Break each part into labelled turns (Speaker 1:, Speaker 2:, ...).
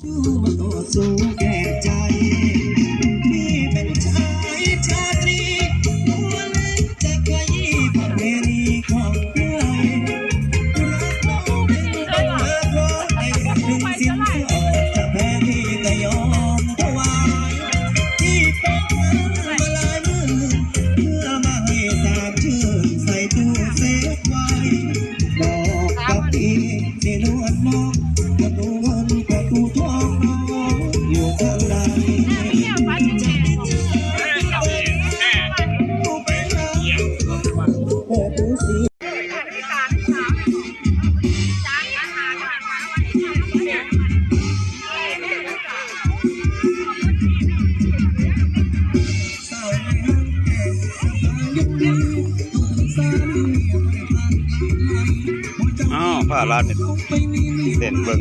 Speaker 1: สู่แก่ใจพี่เป็นชายชาตรีตัวเล็กจะขยี้ประเพณีของไทยรักเราเป็นต้องมาเพราะไอ้หนึ่งสิ้นสอดจะแพ้พี่ก็ยอมถวายที่ต้องมาลายมือเพื่อมาให้สาบชื่นใส่ตู้เซฟไว้บอกกับพี่ที่นวดมองประตูเงินประตูทองอยู่ข้างใน
Speaker 2: ผ้าร้านนี่เด่นเบิ่ง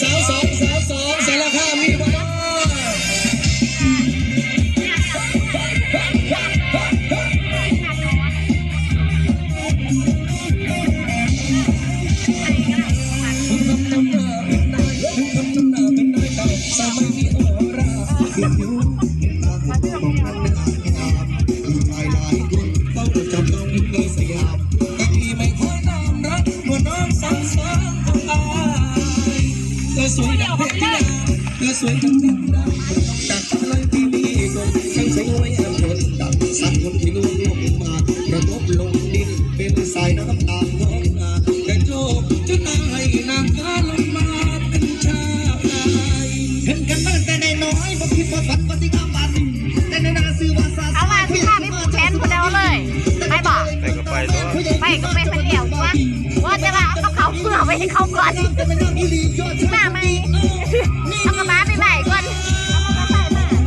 Speaker 1: สาวสองสารคามมีบ้างสวยดังเพชรที่ดาเธอสวยดังเพชรที่ดาจากอะไรที่มีคนช่างสวยงามคนดังสัตว์คนที่รู้ร่วงมากระทบลงดินเป็นสายน้ำตาท้องนาแต่โจบจะตายนางฟ้าลงมาเป็นชายเห็นกันตั้งแต่ในน้อยบอกคิดว่าฝันปฏิกรรมบันแต่ในนาซื้อว่าซาเอามาที่ข้าไม่ผูกแขนคนเดียวเลยไม่บอก
Speaker 2: ไปก็ไปตัว
Speaker 1: ไปก็ไปคนเดียวว่าจะว่าเอาเขาเพื่อไปให้เขาก่อนหน้าไม่เอากระบะไปใหม่ก่อนเอากระบะไป